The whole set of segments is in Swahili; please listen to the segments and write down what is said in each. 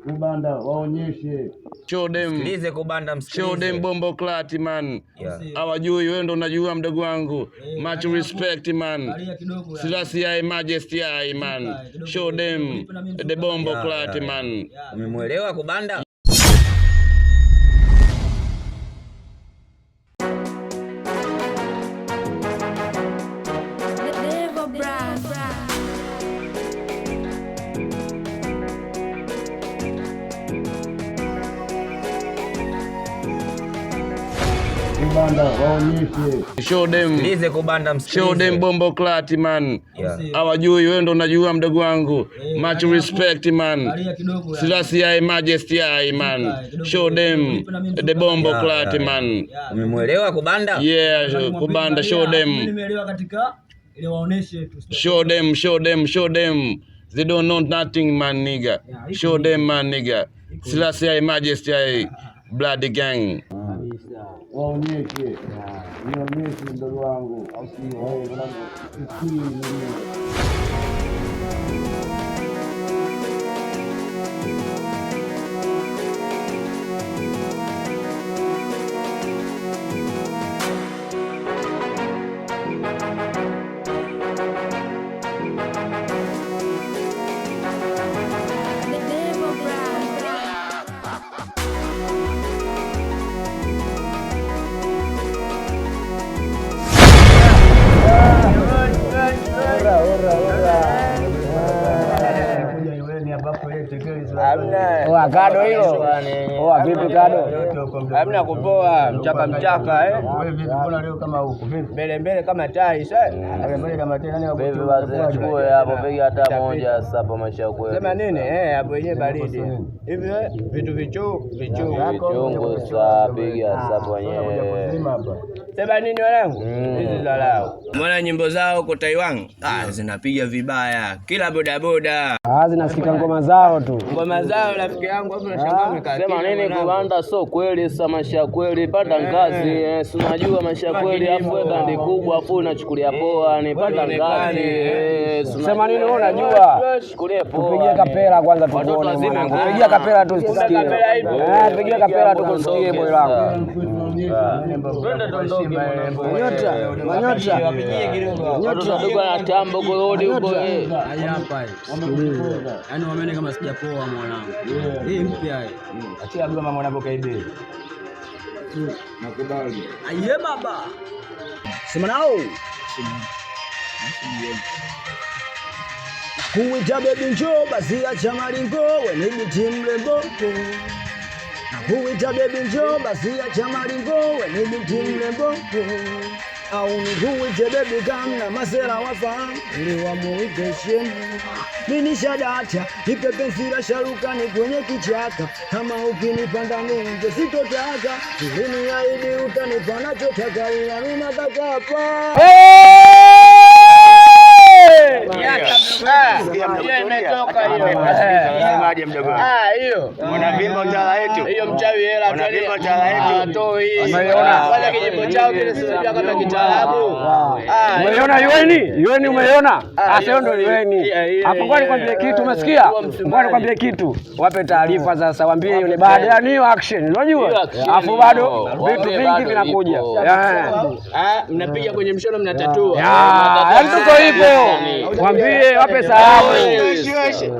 Kubanda waonyeshe. Show them. Sikilize Kubanda, msikilize. Show them bombo klati man. Hawajui wewe ndo unajua mdogo wangu. Much respect man. Selassie I majesty I man. Show them the bombo klati man. Umemuelewa Kubanda? Kubanda waonyeshe. Show them. Sikilize Kubanda, msikilize. Show them bombo klati man. Hawajui wewe ndo unajua mdogo wangu. Much respect man. Selassie I majesty I man. Show them the bombo klati man. Umemuelewa Kubanda? Yeah, Kubanda show them. Nimeelewa katika ile waoneshe tu. Show them. They don't know nothing man nigga. Show them man nigga. Selassie I majesty I bloody gang. Waonyeshe. Nionyeshe mdogo wangu. Au si wewe mwanangu. Oa kado hilo. Oa vipi kado? Hamna kupoa, mchaka Wewe vipi mbona leo kama huko? Vipi? mbele kama tai sasa. Mbele kama tena nani Baby wazee chukue hapo piga hata moja sasa hapo maisha kweli. Sema nini? Hapo yenyewe baridi. Hivi vitu Vichungu sasa piga sasa hapo wenyewe. Sema nini wanangu? Hizi dharau. Mbona nyimbo zao kwa Taiwan? Zinapiga vibaya. Kila bodaboda. Zinasikika ngoma zao tu. Ngoma zao rafiki yangu hapo nashangaa umekaa. Sema nini Kubanda so kweli sasa maisha kweli pata ngazi. Si unajua maisha kweli afu weka ndi kubwa afu unachukulia poa ni pata ngazi. Sema nini wewe unajua? Chukulie poa. Pigia kapela kwanza tuone mwanangu. Pigia kapela tu tusikie. Pigia kapela tu tusikie boy langu. Twende tondoke Manyota. wapigie kidogo. Nyota ndugu ya tambo gorodi huko Hapa. Yaani wameona kama sijapoa mwanangu. Hii mpya hii. Achia goma mwanangu kaibe. Nakubali. Aye baba. Sema nao. Nakuita baby njoo basi acha maringo wewe ni binti mrembo. Nakuita baby njoo basi acha maringo wewe ni binti mrembo. Au nikuite baby kama masera wafahamu ili wamuite shemu. Mimi shadata nipe penzi la sharukani kwenye kichaka kama ukinipanda nje sitotaka ili aidi utanipa nachotaka ila mimi nataka hapa. Hiyo unavimba utala wetu. Hiyo mchawi hela unavimba utala wetu. Atoi. Umeona? Wale kijimbo chao kile sio kama kitaalamu. Umeona Yueni umeona? Sasa ndio Yueni. Hapo ngoja nikwambie kitu umesikia? Ngoja nikwambie kitu. Wape taarifa sasa waambie hiyo ni baada ya new action. Unajua? Alafu bado vitu vingi vinakuja. Mnapiga kwenye mshono mnatatua. Yaani tuko hivyo. Waambie wape salamu.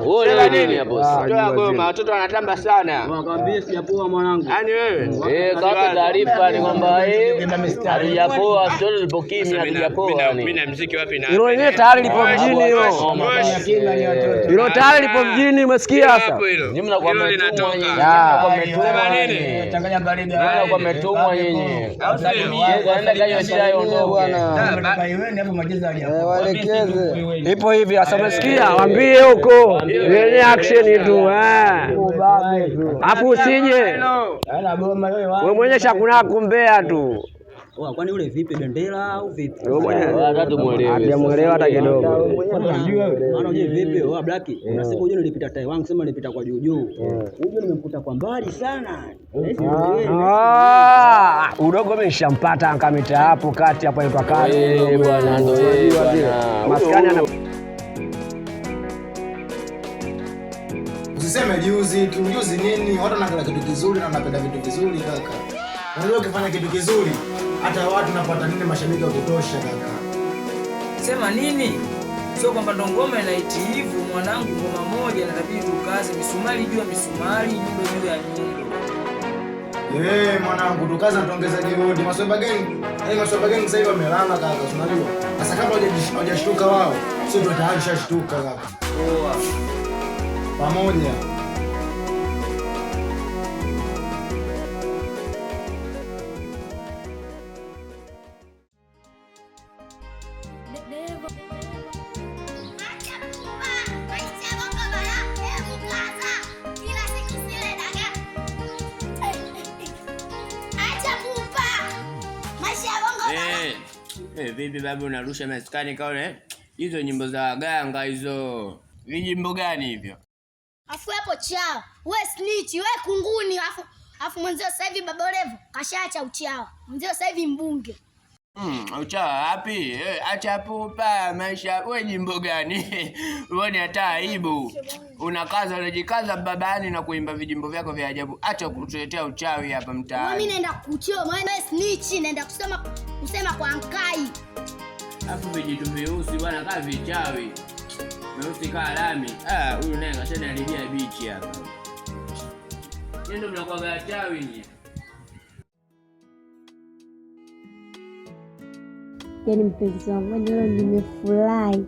Wewe nini hapo? Toa goma, watoto wanatamba sana. Waambie sijapoa mwanangu. Yaani wewe? kape taarifa ni kwamba halijapoa sio lipokimya halijapoa mimi na muziki wapi na hilo yenyewe tayari lipo mjini hilo. Hilo tayari lipo mjini umesikia sasa? Nyinyi mnakuwa mmetumwa nyinyi. Changanya baridi. Mnakuwa mmetumwa nyinyi. Kaenda kanywa chai ondoka bwana. Waelekeze. Ipo hivi sasa umesikia? Waambie huko. Yenye action tu Afu usije. Wewe mwenyewe shakuna kumbea tu. Kwani ule vipi bendera au vipi? Hata tumuelewe. Hajamuelewa hata kidogo. Maana je vipi? Black. Na siku hiyo nilipita Taiwan sema nilipita kwa juu juu. Huyo nimemkuta kwa mbali sana. Udogo ameshampata akamita hapo kati hapo aitwa kati. Bwana ndio yeye bwana. Maskani ana Usiseme juzi nini? Watu wanapenda kitu kizuri na wanapenda vitu vizuri kaka. Unajua ukifanya kitu kizuri hata watu napata nini mashabiki wa kutosha kaka. Sema nini? Sio kwamba ndo ngoma inaitivu mwanangu, ngoma moja inabidi tukaze misumari juu ya misumari, nyundo juu ya nyundo. Mwanangu tukaza tuongeza juhudi. Masweba gang sasa hivi wamelala kaka, unajua. Sasa kama hujashtuka wao, sio ndio tayari shashtuka kaka. Poa. Pamoja. Vipi babu, unarusha maskani kaone hizo nyimbo za waganga hizo? Ni nyimbo gani hivyo? Afu hapo chao. Wewe snitch, wewe kunguni, afu mwenzio sasa hivi Baba Levo kashaacha uchawa. Mwenzio sasa hivi mbunge. Uchawa wapi? Acha pupa maisha. Wewe nyimbo gani? Uone hata aibu. Unakaza unajikaza babani na kuimba vijimbo vyako vya ajabu. Acha kutuletea uchawi hapa mtaani. Mimi naenda kuchoma, wewe snitch, naenda kusema kwa Ankai. Afu vijitu vyeusi bwana kaa vichawi. Meusi kaa lami. Huyu naye kashana alibia bichi hapa. Ndio mnakuwa wachawi nyinyi. Yaani mpenzi wangu, leo nimefurahi.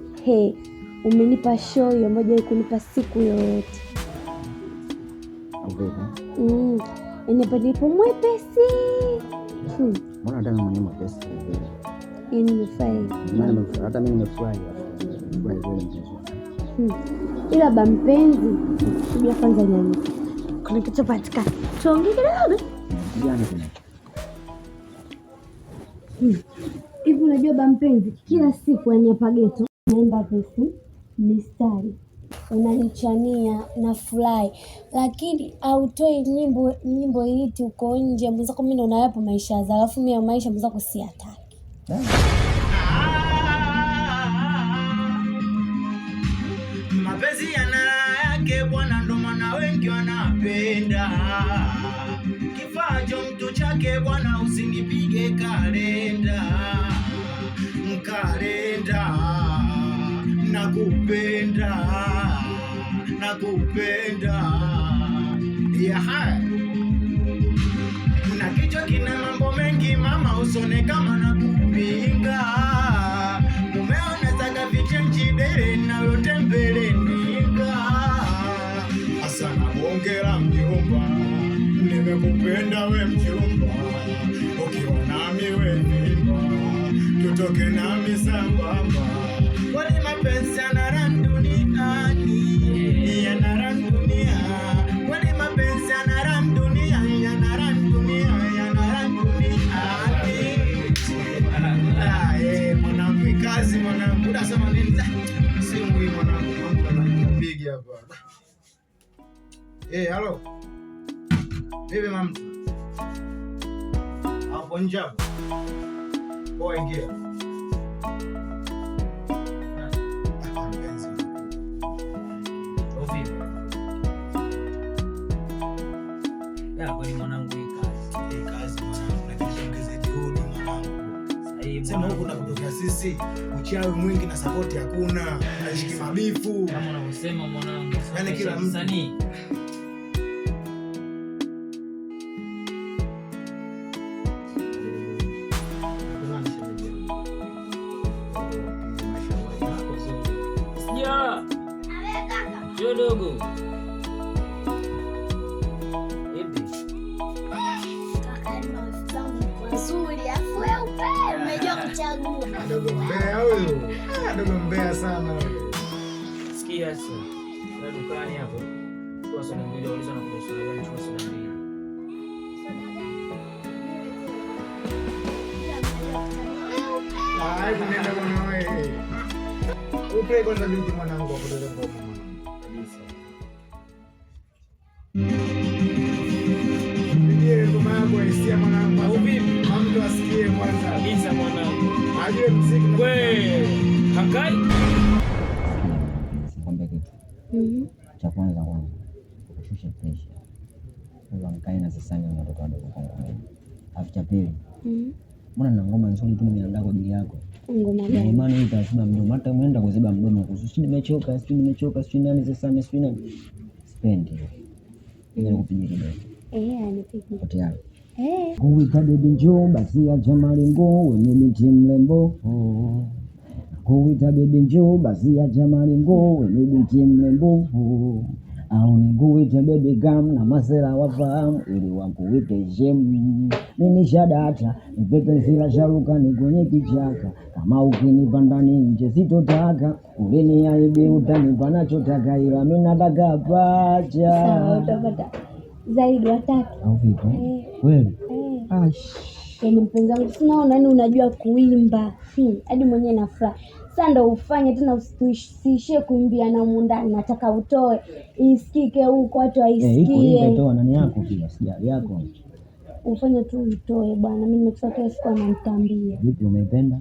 Umenipa show ya moja kunipa siku yoyote. Yaani hapa nipo mwepesi. Mbona nataka mwenye mwepesi hivi? Yaani nimefurahi. Hata mimi nimefurahi. Ila ba mpenzi, subia kwanza nyanya. Kuna kitu patikana. Tuongee kidogo. Jana kuna. Hivi unajua ba mpenzi, kila siku yani hapa geto naenda pesi mistari unanichania na fly, lakini autoi nyimbo hiti uko nje mwenzako, mimi ndo nayapo maisha za, alafu mimi maisha mwenzako si hataki. Mapenzi yana raha yake bwana, ndo maana wengi wanapenda. Kifaa cha mtu chake bwana, usinipige kalenda. Nakupenda. Una kichwa kina mambo mengi mama, usone kama nakupinga. Umeona zaka vichenji dere na yote mbele ninga. Asana bongera mjomba, nimekupenda we mjomba. Ukiwa nami we mimba, tutoke nami sambamba. Kwani mapenzi yanaran duniani, yanaran dunia. Kwani mapenzi yanaran dunia, yanaran dunia, yanaran duniani. Mwanangu kazi mwanangu, unasema nini? Simu hii mwanangu, mambo anapiga hapa. Halo. Vipi mama? Hapo nje hapo. Poa, ingia. Kwani mwanangu hii kazi mwanangu, lakini ongeze juhudi mwanangu. Sema huko nakutokea sisi uchawi mwingi na support hakuna, nashiki mabifu kama unavyosema mwanangu, yani kila msanii sio dogo. Dogo mbea sana wewe. Sikia sasa. Na dukani hapo. Kwa sababu ndio uliza na kuhusu gani chukua soda mbili. Nenda bwana wewe. Upe kwanza binti mwanangu hapo ndio ngoma kabisa. Ndiye ngoma yako isia mwanangu. Au vipi? Mtu asikie kwanza. Kabisa mwanangu. Ajue muziki wewe. Hakai? Cha kwanza nipandishe pressure. Sasa nikae na sasa ni watoto wadogo kwangu mimi. Alafu cha pili. Mbona na ngoma nzuri tu nimeandaa kwa ajili yako. Ngoma gani? Maana hii itaziba mdomo. Hata umeenda kuziba mdomo kuhusu nimechoka, sijui nani sasa nani. Spendi. Ile kupiga kidogo. Anipige. Tayari. Kuita baby njoo basi acha maringo wewe ni mrembo. Kuita baby njoo basi acha maringo wewe ni mrembo. Au nikuite baby gam na masela wafahamu ili wakuite jem. Mimi shadata nipepe sila sharuka ni kwenye kichaka. Kama ukinipa ndani nje sitotaka. Uliniahidi utanipa nachotaka ila mimi nataka pacha. Sawa utapata. Zaidi wataki. Au vipi? Kweli? Yaani mpenzi wangu sinaona yani unajua kuimba. Hadi mwenyewe nafurahi. Sasa ndo ufanye tena usiishie kuimbia na mundani. Nataka utoe isikike huko watu waisikie. Iko toa nani yako pia sijali yako. Ufanye tu utoe bwana. Mimi nimekuwa kila siku ananitambia. Vipi umeipenda?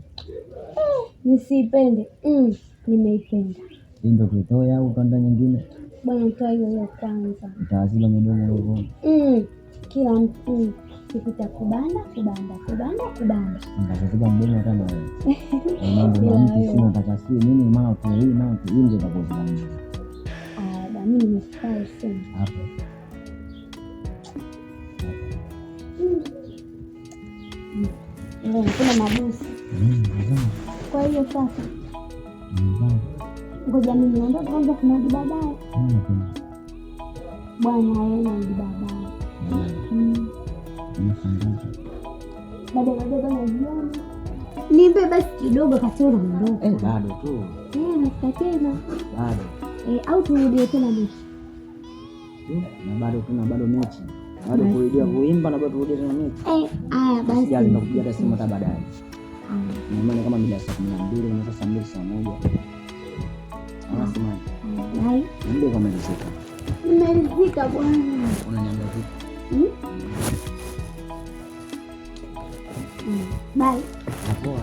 Nisipende. Nimeipenda. Ndio tutoe au kanda nyingine? Bwana toa hiyo kwanza. Utaziba midomo huko. Kila mtu kipita kubanda. Nitaziba mdomo tena wewe. Mambo na mtu sio nataka si mimi maana tu hii na tu nje za kuzungumza. Mimi nimefurahi sana. Hapo. Kuna mabusu. Kwa hiyo sasa. Ngoja mimi niondoke kwanza tunarudi baadaye. Bwana yeye anarudi baadaye. Baadaye jioni. Nipe basi kidogo kasoro ndogo. Bado tu. Nafika tena. Bado. Au turudie tena mechi. Na bado mechi. Bado kurudia kuimba na bado turudie tena mechi. Haya basi. Sijali nakupigia hata simu hata baadaye. Maana kama mida saa 12 na saa 2 saa 1. Anasema. Hai. Ndio kama nimesema. Nimeridhika bwana. Unaniambia vipi? Bye. Poa.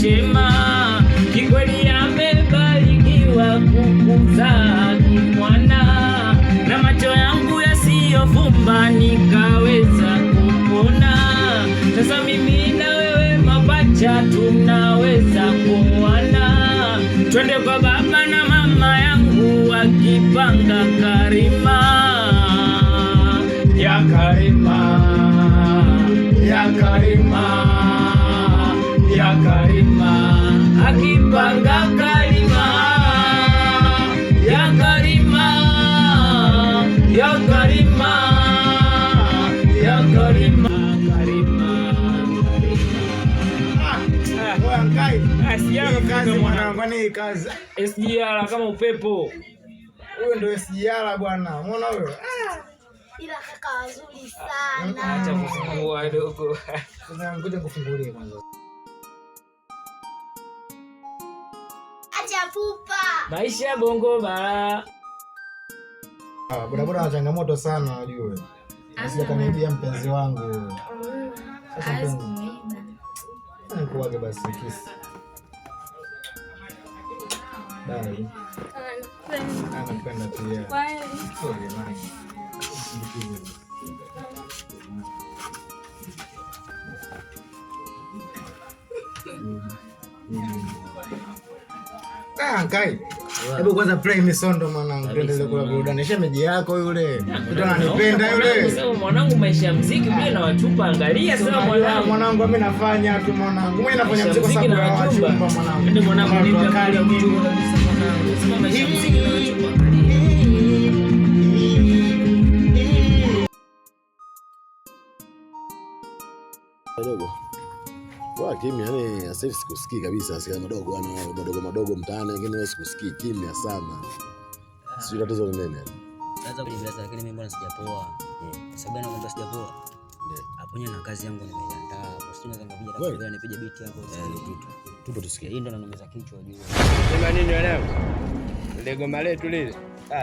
Chema kikweli amebarikiwa kukuzaa mwana, na macho yangu yasiyofumba nikaweza kupona. Sasa mimi na wewe mapacha tunaweza kuoana, twende kwa baba na mama yangu wakipanga Karima ya Karima ya Karima ya Karima akipanga Karima ya Karima ya Karima ya Karima Karima kazi mwanangu ni kazi. SGR kama upepo. Huyo ndio SGR bwana. Unaona huyo? Ila kaka wazuri sana. Acha kufungua dogo. Sasa ngoja kufungulie kwanza. Acha pupa. Maisha bongo bara. Bodaboda na changamoto sana unajua. Asije kaniibia mpenzi wangu. Sasa mpenzi. Nikuage basi kisi. Bye. Anapenda pia. Kweli. Sorry man. Kai. Hebu kwanza play misondo mwanangu, tuendelee kula burudani. Shemeji yako yule. Mtu ananipenda yule. Sasa mwanangu maisha ya muziki pia na wachupa, angalia sasa mwanangu. Mwanangu mimi nafanya tu mwanangu. Mimi nafanya muziki kwa sababu ya wachupa mwanangu. Ndio mwanangu nipe kali mtu kabisa mwanangu. Sema maisha ya muziki na wachupa. Dogo. Kwa kimya yani sasa hivi sikusikii kabisa, asikia madogo yani madogo mtaani, lakini wewe sikusikii, kimya sana. Sio tatizo ni nini? Naweza kujieleza lakini mimi mbona sijapoa. Sababu naomba sijapoa. Hapo na kazi yangu nimeiandaa. Hapo sio naweza kuja nipige beat hapo. Tupo tusikie. Hii ndo nanomeza kichwa juu. Sema nini leo? Ile goma letu lile.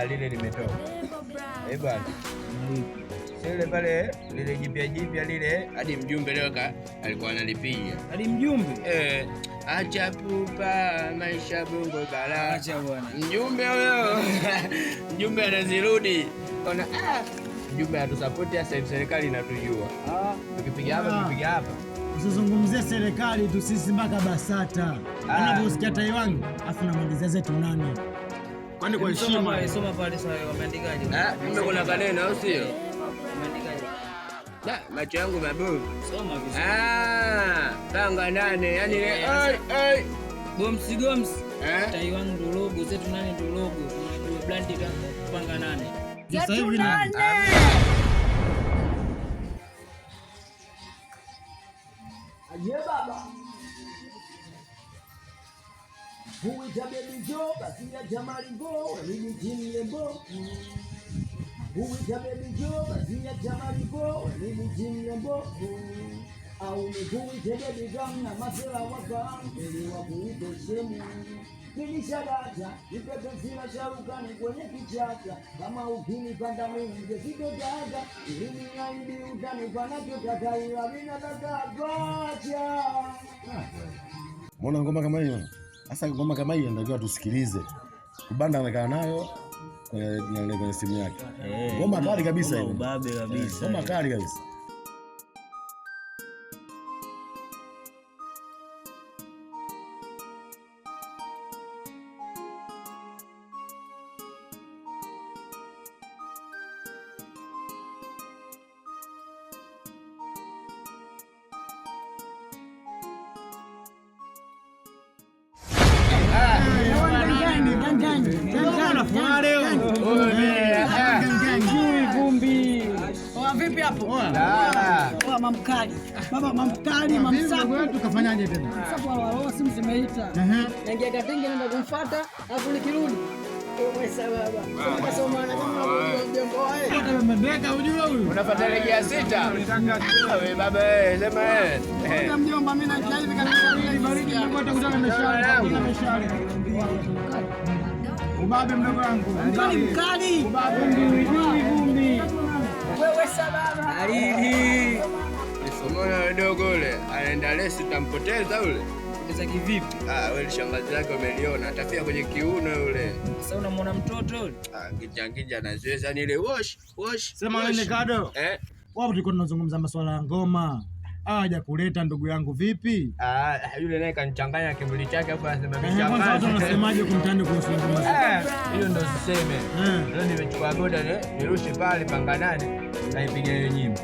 Lile limetoka. Bwana. Sile pale lile jipya lile hadi mjumbe leo alikuwa analipiga. Hadi mjumbe? Acha pupa maisha bongo bala. Acha bwana. Mjumbe huyo. Mjumbe anazirudi. Ona mjumbe atusupport sasa hivi serikali inatujua. Tukipiga hapa. Usizungumzie serikali tu, sisi mpaka BASATA. Anaposikia tai wangu afu na malizia zetu nani? Kwani kwa heshima. Soma pale sasa wameandikaje? Kumbe kuna kaneno au sio? Wameandikaje? Macho yangu mabovu. Soma vizuri. Panga nane, yani Goms. Tai wangu ndo logo, zetu nane ndo logo. Tunajua brand panga nane. Sasa hivi nani? Aje baba. Huita baby Joe, basi ya Jamali Go, mimi jini lembo. Huita baby Joe, basi ya Jamali Go, mimi jini lembo. Au ni huita baby Gamna, masela wafahamu, ili wakuite shemu. Nilishadata, nipepesila sharukani kwenye kichaka. Kama ukinipanda mimi sitotaga, ili niaidi utanipa nachotaka, ila ninataka kwacha. Mbona ngoma kama hiyo? Sasa ngoma kama hiyo ndio tusikilize. Kubanda amekaa nayo kwenye simu yake. Ngoma kali kabisa hiyo. Ubabe kabisa. Ngoma kali kabisa. Vipi hapo? Mamkali. Baba mamkali, mamsafu. Tukafanyaje tena? Mamsafu wao simu zimeita. Naingia Katenge naenda kumfuata, alafu nikirudi. Wewe baba. Tukasoma na kama mjomba wao. Hata mmebeka ujue huyu. Unafuata rejea 6. Wewe baba sema Kama mjomba mimi na chai hivi kanisa ibariki nilikuwa kutana meshale. Ubabe mdogo wangu. Mkali. Ubabe vumbi. Wewe sababu. Alidi. Nisomona dogo ule. Anaenda lesi utampoteza ule. Poteza kivipi? Wewe shangazi yake umeliona, atafia kwenye kiuno yule. Sasa unamwona mtoto yule? Kijangija na zoezi yani ile wash. Sema nini kado? Wapo tulikuwa tunazungumza masuala ya ngoma. Haja kuleta ndugu yangu vipi? Yule naye kanichanganya kibuli chake hapo anasema bisha. Kwanza watu wanasemaje kumtani kuhusu ngoma? Hiyo ndio usiseme. Leo nimechukua boda nirushe pale panga nane. Naipiga hiyo nyimbo.